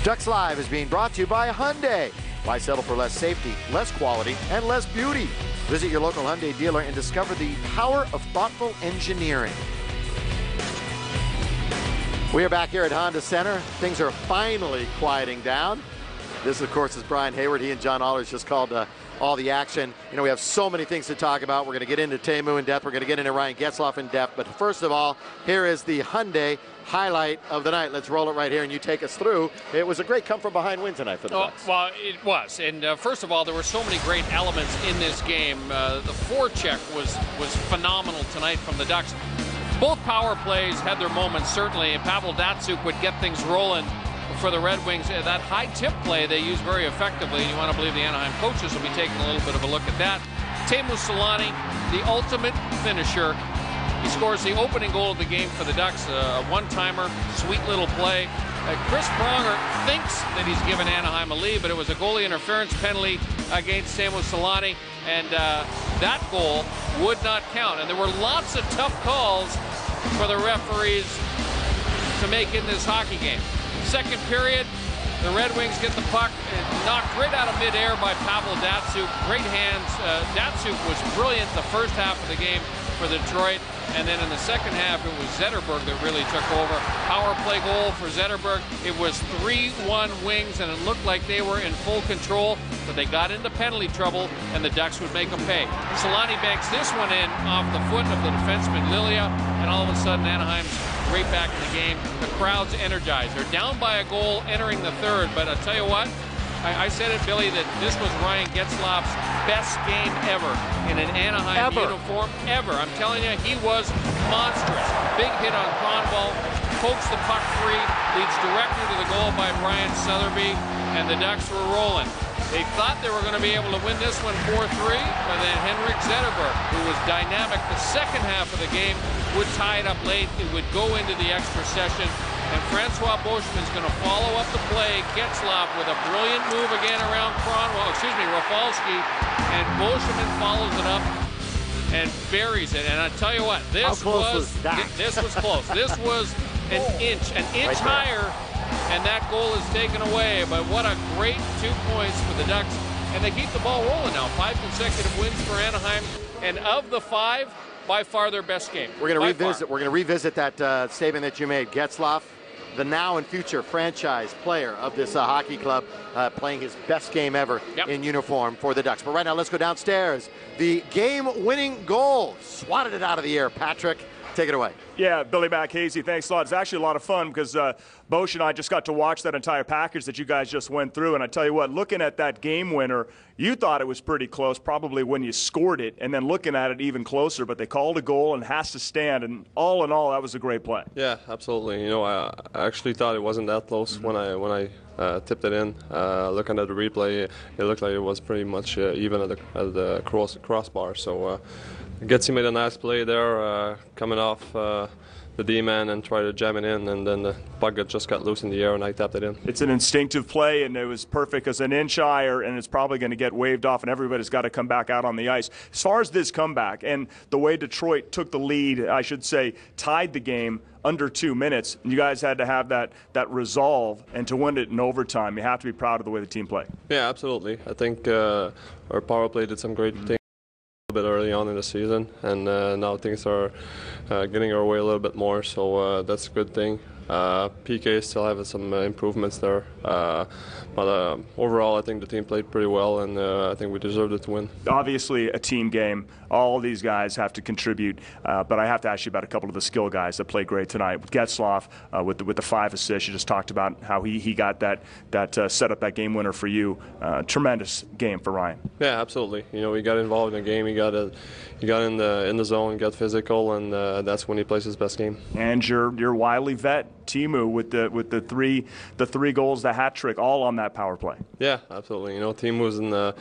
Ducks Live is being brought to you by Hyundai. Why settle for less safety, less quality, and less beauty? Visit your local Hyundai dealer and discover the power of thoughtful engineering. We are back here at Honda Center. Things are finally quieting down. This, of course, is Brian Hayward. He and John Allers just called all the action. You know, we have so many things to talk about. We're going to get into Teemu in depth. We're going to get into Ryan Getzlaf in depth. But first of all, here is the Hyundai highlight of the night. Let's roll it right here, and you take us through. It was a great come-from-behind win tonight for the Ducks. Well, it was. And first of all, there were so many great elements in this game. The forecheck was phenomenal tonight from the Ducks. Both power plays had their moments, certainly, and Pavel Datsyuk would get things rolling for the Red Wings. That high tip play they used very effectively, and you want to believe the Anaheim coaches will be taking a little bit of a look at that. Teemu Selanne, the ultimate finisher. He scores the opening goal of the game for the Ducks, a one-timer, sweet little play. Chris Pronger thinks that he's given Anaheim a lead, but it was a goalie interference penalty against Teemu Selanne, and that goal would not count. And there were lots of tough calls for the referees to make in this hockey game. Second period, the Red Wings get the puck knocked right out of midair by Pavel Datsyuk. Great hands. Datsyuk was brilliant the first half of the game for Detroit, and then in the second half it was Zetterberg that really took over. Power play goal for Zetterberg. It was 3-1 Wings, and it looked like they were in full control, but they got into penalty trouble, and the Ducks would make them pay. Selanne banks this one in off the foot of the defenseman Lilia, and all of a sudden Anaheim's right back in the game. The crowd's energized. They're down by a goal entering the third, but I'll tell you what, I said it, Billy, that this was Ryan Getzlaf's best game ever in an Anaheim uniform ever. I'm telling you, he was monstrous. Big hit on Kronwall, pokes the puck free, leads directly to the goal by Brian Southerby, and the Ducks were rolling. They thought they were going to be able to win this one 4-3, but then Henrik Zetterberg, who was dynamic the second half of the game, would tie it up late. It would go into the extra session, and Francois Beuchemin's going to follow up the play. Getzlaf with a brilliant move again around Rafalski, and Beuchemin follows it up and buries it. And I tell you what, this was close. This was an inch right higher. And that goal is taken away. But what a great 2 points for the Ducks. And they keep the ball rolling now. 5 consecutive wins for Anaheim. And of the 5, by far their best game. We're going to revisit that statement that you made. Getzlaf, the now and future franchise player of this hockey club, playing his best game ever in uniform for the Ducks. But right now, let's go downstairs. The game-winning goal. Swatted it out of the air. Patrick, take it away. Yeah, Billy Mack, Hazy, thanks a lot. It's actually a lot of fun because Bosch and I just got to watch that entire package that you guys just went through. And I tell you what, looking at that game winner, you thought it was pretty close probably when you scored it, and then looking at it even closer. But they called a goal and has to stand. And all in all, that was a great play. Yeah, absolutely. You know, I actually thought it wasn't that close when I tipped it in. Looking at the replay, it looked like it was pretty much even at the crossbar. So Getzey made a nice play there, coming off the D-man and tried to jam it in, and then the puck just got loose in the air, and I tapped it in. It's an instinctive play, and it was perfect as an inch higher, and it's probably going to get waved off, and everybody's got to come back out on the ice. As far as this comeback and the way Detroit took the lead, I should say, tied the game under 2 minutes, you guys had to have that resolve, and to win it in overtime, you have to be proud of the way the team played. Yeah, absolutely. I think our power play did some great things a bit early on in the season, and now things are getting our way a little bit more, so that's a good thing. PK still have some improvements there, but overall I think the team played pretty well, and I think we deserved it to win. Obviously a team game. All these guys have to contribute, but I have to ask you about a couple of the skill guys that played great tonight. With Getzlaf, with the 5 assists, you just talked about how he got that set up that game winner for you. Tremendous game for Ryan. Yeah, absolutely. You know, he got involved in the game. He got in the zone, got physical, and that's when he plays his best game. And your wily vet Teemu with the three goals, the hat trick, all on that power play. Yeah, absolutely. You know, Teemu's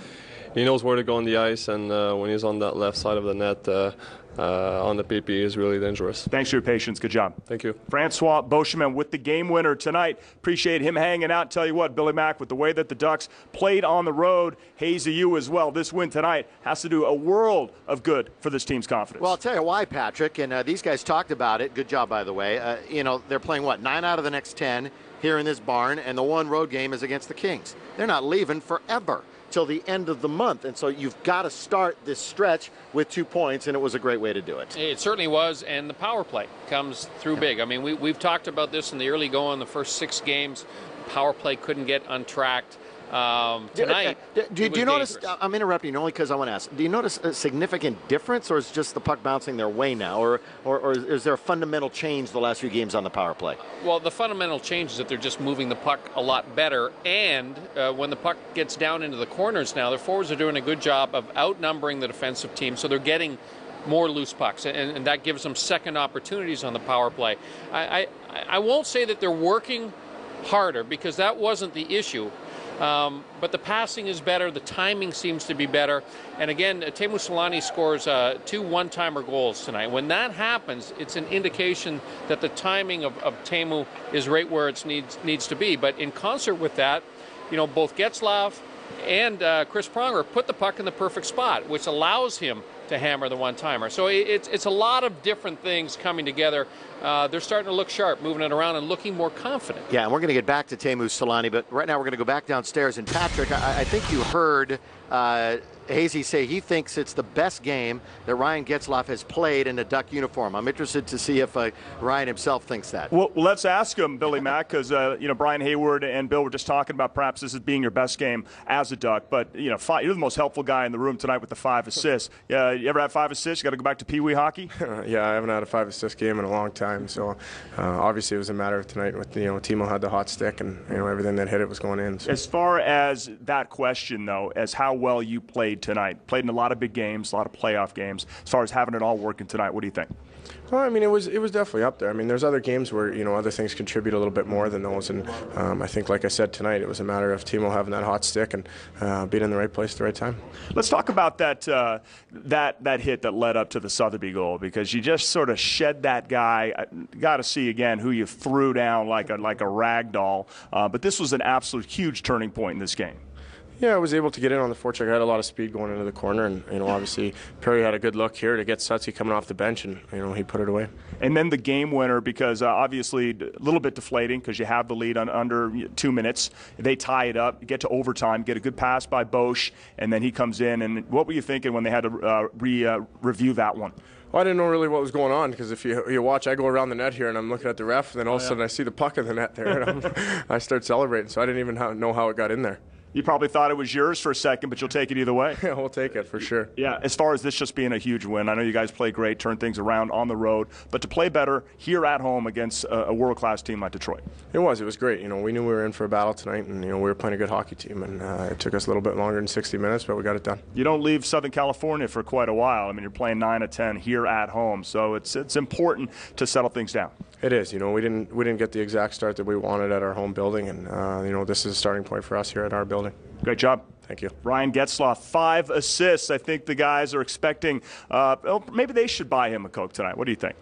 he knows where to go on the ice, and when he's on that left side of the net, on the PP is really dangerous. Thanks for your patience. Good job. Thank you. Francois Beuchemin with the game winner tonight. Appreciate him hanging out. Tell you what, Billy Mack, with the way that the Ducks played on the road, Hazy, you as well. This win tonight has to do a world of good for this team's confidence. Well, I'll tell you why, Patrick, and these guys talked about it. Good job, by the way. You know, they're playing, 9 out of the next 10. here in this barn, and the one road game is against the Kings. They're not leaving forever till the end of the month, and so you've got to start this stretch with 2 points, and it was a great way to do it. It certainly was, and the power play comes through big. I mean, we've talked about this in the early going, the first 6 games. Power play couldn't get untracked. Tonight, do you notice, I'm interrupting only because I want to ask, do you notice a significant difference, or is just the puck bouncing their way now, or is there a fundamental change the last few games on the power play? Well, the fundamental change is that they're just moving the puck a lot better, and when the puck gets down into the corners now, their forwards are doing a good job of outnumbering the defensive team, so they're getting more loose pucks, and that gives them second opportunities on the power play. I won't say that they're working harder, because that wasn't the issue. But the passing is better, the timing seems to be better, and again, Teemu Selanne scores 2 one-timer goals tonight. When that happens, it's an indication that the timing of Teemu is right where it needs to be. But in concert with that, both Getzlaf and Chris Pronger put the puck in the perfect spot, which allows him to hammer the one-timer. So it's a lot of different things coming together. They're starting to look sharp, moving it around and looking more confident. Yeah, and we're going to get back to Teemu Selanne, but right now we're going to go back downstairs. And Patrick, I think you heard Hazy say he thinks it's the best game that Ryan Getzlaf has played in a Duck uniform. I'm interested to see if Ryan himself thinks that. Well, let's ask him, Billy Mack, because Brian Hayward and Bill were just talking about perhaps this as being your best game as a Duck. But you're the most helpful guy in the room tonight with the 5 assists. You ever had 5 assists? You got to go back to Pee Wee hockey. Yeah, I haven't had a 5-assist game in a long time. So obviously it was a matter of tonight. With Teemu had the hot stick, and everything that hit it was going in. So. As far as that question, though, as how well you played tonight, played in a lot of big games, a lot of playoff games. As far as having it all working tonight, what do you think? Well, I mean, it was definitely up there. I mean, there's other games where other things contribute a little bit more than those, and I think, like I said tonight, it was a matter of Teemu having that hot stick and being in the right place at the right time. Let's talk about that hit that led up to the Sotheby goal, because you just sort of shed that guy. Got to see again who you threw down like a rag doll, but this was an absolute huge turning point in this game. Yeah, I was able to get in on the forecheck. I had a lot of speed going into the corner, and obviously Perry had a good look here to get Sutsy coming off the bench, and he put it away. And then the game winner, because obviously a little bit deflating because you have the lead on under 2 minutes. They tie it up, get to overtime, get a good pass by Beuch, and then he comes in. And what were you thinking when they had to review that one? Well, I didn't know really what was going on, because if you watch, I go around the net here and I'm looking at the ref, and then all of a sudden I see the puck in the net there, and I start celebrating. So I didn't even know how it got in there. You probably thought it was yours for a second, but you'll take it either way. Yeah, we'll take it for sure. Yeah, as far as this just being a huge win, I know you guys play great, turn things around on the road, but to play better here at home against a world-class team like Detroit. It was great. We knew we were in for a battle tonight, and we were playing a good hockey team, and it took us a little bit longer than 60 minutes, but we got it done. You don't leave Southern California for quite a while. I mean, you're playing 9 of 10 here at home, so it's important to settle things down. It is. We didn't get the exact start that we wanted at our home building, and this is a starting point for us here at our building. Great job. Thank you. Ryan Getzlaf, 5 assists. I think the guys are expecting maybe they should buy him a Coke tonight. What do you think?